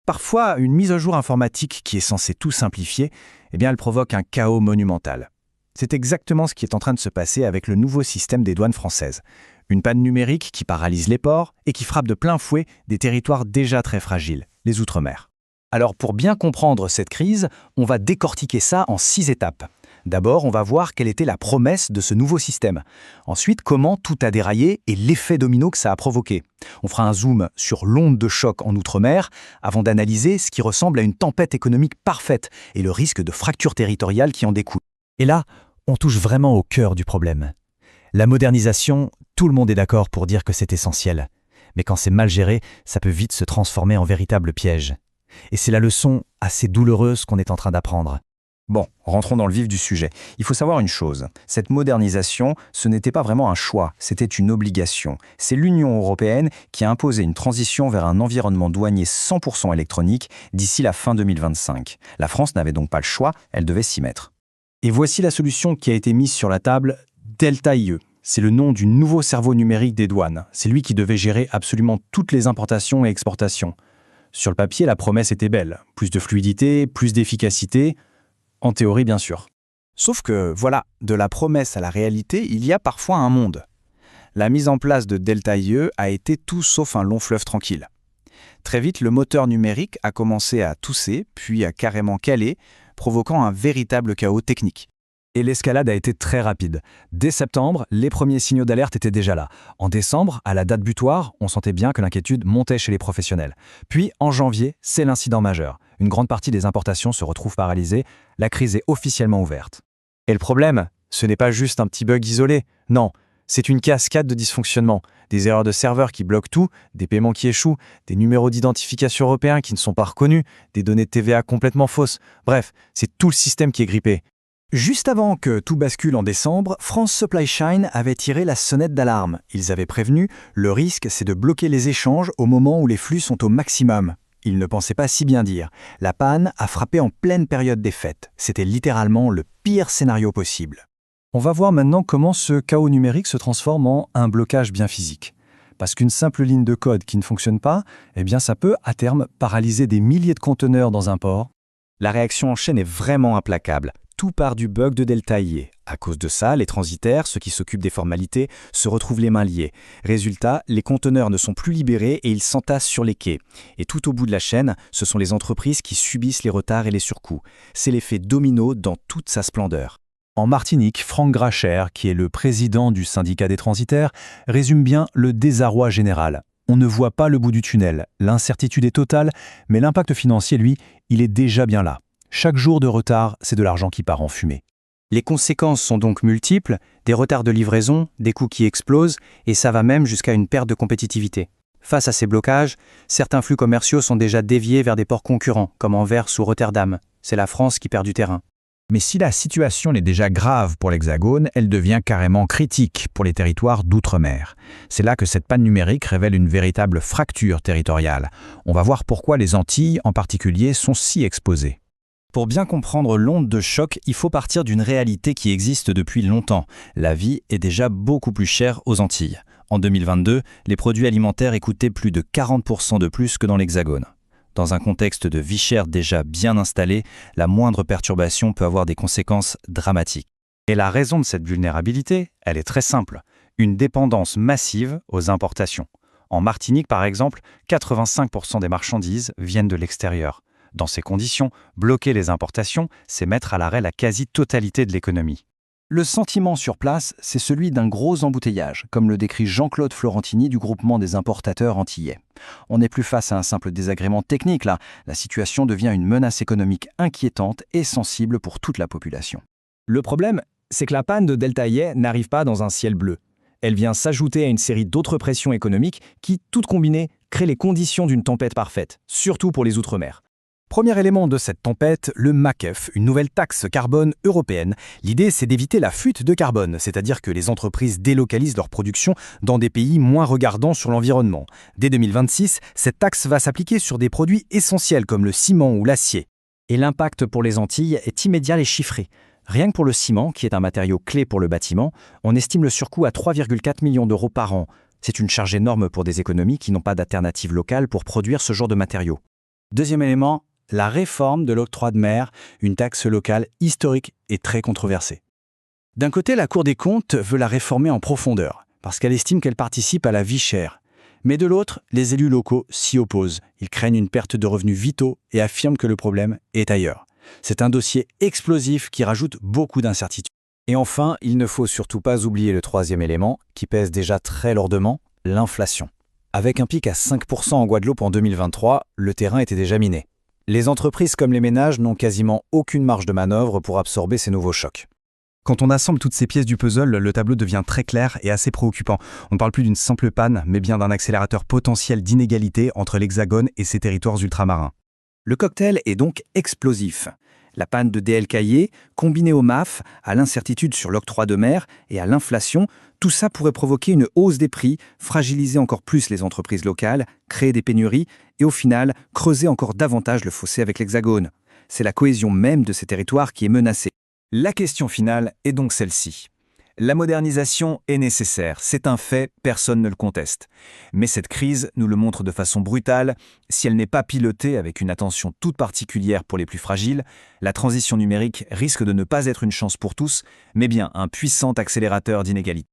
Parfois, une mise à jour informatique qui est censée tout simplifier, elle provoque un chaos monumental. C'est exactement ce qui est en train de se passer avec le nouveau système des douanes françaises. Une panne numérique qui paralyse les ports et qui frappe de plein fouet des territoires déjà très fragiles, les Outre-mer. Alors pour bien comprendre cette crise, on va décortiquer ça en 6 étapes. D'abord, on va voir quelle était la promesse de ce nouveau système. Ensuite, comment tout a déraillé et l'effet domino que ça a provoqué. On fera un zoom sur l'onde de choc en Outre-mer avant d'analyser ce qui ressemble à une tempête économique parfaite et le risque de fracture territoriale qui en découle. Et là, on touche vraiment au cœur du problème. La modernisation, tout le monde est d'accord pour dire que c'est essentiel. Mais quand c'est mal géré, ça peut vite se transformer en véritable piège. Et c'est la leçon assez douloureuse qu'on est en train d'apprendre. Bon, rentrons dans le vif du sujet. Il faut savoir une chose, cette modernisation, ce n'était pas vraiment un choix, c'était une obligation. C'est l'Union européenne qui a imposé une transition vers un environnement douanier 100% électronique d'ici la fin 2025. La France n'avait donc pas le choix, elle devait s'y mettre. Et voici la solution qui a été mise sur la table, Delta-IE. C'est le nom du nouveau cerveau numérique des douanes. C'est lui qui devait gérer absolument toutes les importations et exportations. Sur le papier, la promesse était belle. Plus de fluidité, plus d'efficacité. En théorie, bien sûr. Sauf que, voilà, de la promesse à la réalité, il y a parfois un monde. La mise en place de Delta-IE a été tout sauf un long fleuve tranquille. Très vite, le moteur numérique a commencé à tousser, puis à carrément caler, provoquant un véritable chaos technique. Et l'escalade a été très rapide. Dès septembre, les premiers signaux d'alerte étaient déjà là. En décembre, à la date butoir, on sentait bien que l'inquiétude montait chez les professionnels. Puis, en janvier, c'est l'incident majeur. Une grande partie des importations se retrouve paralysée. La crise est officiellement ouverte. Et le problème, ce n'est pas juste un petit bug isolé. Non, c'est une cascade de dysfonctionnements. Des erreurs de serveurs qui bloquent tout, des paiements qui échouent, des numéros d'identification européens qui ne sont pas reconnus, des données de TVA complètement fausses. Bref, c'est tout le système qui est grippé. Juste avant que tout bascule en décembre, France Supply Chain avait tiré la sonnette d'alarme. Ils avaient prévenu, le risque c'est de bloquer les échanges au moment où les flux sont au maximum. Ils ne pensaient pas si bien dire. La panne a frappé en pleine période des fêtes. C'était littéralement le pire scénario possible. On va voir maintenant comment ce chaos numérique se transforme en un blocage bien physique. Parce qu'une simple ligne de code qui ne fonctionne pas, ça peut, à terme, paralyser des milliers de conteneurs dans un port. La réaction en chaîne est vraiment implacable. Tout part du bug de Delta-IE. À cause de ça, les transitaires, ceux qui s'occupent des formalités, se retrouvent les mains liées. Résultat, les conteneurs ne sont plus libérés et ils s'entassent sur les quais. Et tout au bout de la chaîne, ce sont les entreprises qui subissent les retards et les surcoûts. C'est l'effet domino dans toute sa splendeur. En Martinique, Franck Gracher, qui est le président du syndicat des transitaires, résume bien le désarroi général. On ne voit pas le bout du tunnel, l'incertitude est totale, mais l'impact financier, lui, il est déjà bien là. Chaque jour de retard, c'est de l'argent qui part en fumée. Les conséquences sont donc multiples, des retards de livraison, des coûts qui explosent, et ça va même jusqu'à une perte de compétitivité. Face à ces blocages, certains flux commerciaux sont déjà déviés vers des ports concurrents, comme Anvers ou Rotterdam. C'est la France qui perd du terrain. Mais si la situation est déjà grave pour l'Hexagone, elle devient carrément critique pour les territoires d'outre-mer. C'est là que cette panne numérique révèle une véritable fracture territoriale. On va voir pourquoi les Antilles, en particulier, sont si exposées. Pour bien comprendre l'onde de choc, il faut partir d'une réalité qui existe depuis longtemps. La vie est déjà beaucoup plus chère aux Antilles. En 2022, les produits alimentaires coûtaient plus de 40% de plus que dans l'Hexagone. Dans un contexte de vie chère déjà bien installé, la moindre perturbation peut avoir des conséquences dramatiques. Et la raison de cette vulnérabilité, elle est très simple. Une dépendance massive aux importations. En Martinique, par exemple, 85% des marchandises viennent de l'extérieur. Dans ces conditions, bloquer les importations, c'est mettre à l'arrêt la quasi-totalité de l'économie. Le sentiment sur place, c'est celui d'un gros embouteillage, comme le décrit Jean-Claude Florentini du groupement des importateurs antillais. On n'est plus face à un simple désagrément technique, là. La situation devient une menace économique inquiétante et sensible pour toute la population. Le problème, c'est que la panne de Delta-IE n'arrive pas dans un ciel bleu. Elle vient s'ajouter à une série d'autres pressions économiques qui, toutes combinées, créent les conditions d'une tempête parfaite, surtout pour les Outre-mer. Premier élément de cette tempête, le MACEF, une nouvelle taxe carbone européenne. L'idée, c'est d'éviter la fuite de carbone, c'est-à-dire que les entreprises délocalisent leur production dans des pays moins regardants sur l'environnement. Dès 2026, cette taxe va s'appliquer sur des produits essentiels comme le ciment ou l'acier. Et l'impact pour les Antilles est immédiat et chiffré. Rien que pour le ciment, qui est un matériau clé pour le bâtiment, on estime le surcoût à 3,4 millions d'euros par an. C'est une charge énorme pour des économies qui n'ont pas d'alternative locale pour produire ce genre de matériaux. Deuxième élément, la réforme de l'octroi de mer, une taxe locale historique et très controversée. D'un côté, la Cour des comptes veut la réformer en profondeur, parce qu'elle estime qu'elle participe à la vie chère. Mais de l'autre, les élus locaux s'y opposent. Ils craignent une perte de revenus vitaux et affirment que le problème est ailleurs. C'est un dossier explosif qui rajoute beaucoup d'incertitudes. Et enfin, il ne faut surtout pas oublier le troisième élément, qui pèse déjà très lourdement, l'inflation. Avec un pic à 5% en Guadeloupe en 2023, le terrain était déjà miné. Les entreprises comme les ménages n'ont quasiment aucune marge de manœuvre pour absorber ces nouveaux chocs. Quand on assemble toutes ces pièces du puzzle, le tableau devient très clair et assez préoccupant. On ne parle plus d'une simple panne, mais bien d'un accélérateur potentiel d'inégalité entre l'Hexagone et ses territoires ultramarins. Le cocktail est donc explosif. La panne de DL Caillé, combinée au MAF, à l'incertitude sur l'octroi de mer et à l'inflation, tout ça pourrait provoquer une hausse des prix, fragiliser encore plus les entreprises locales, créer des pénuries et au final creuser encore davantage le fossé avec l'Hexagone. C'est la cohésion même de ces territoires qui est menacée. La question finale est donc celle-ci. La modernisation est nécessaire, c'est un fait, personne ne le conteste. Mais cette crise nous le montre de façon brutale, si elle n'est pas pilotée avec une attention toute particulière pour les plus fragiles, la transition numérique risque de ne pas être une chance pour tous, mais bien un puissant accélérateur d'inégalité.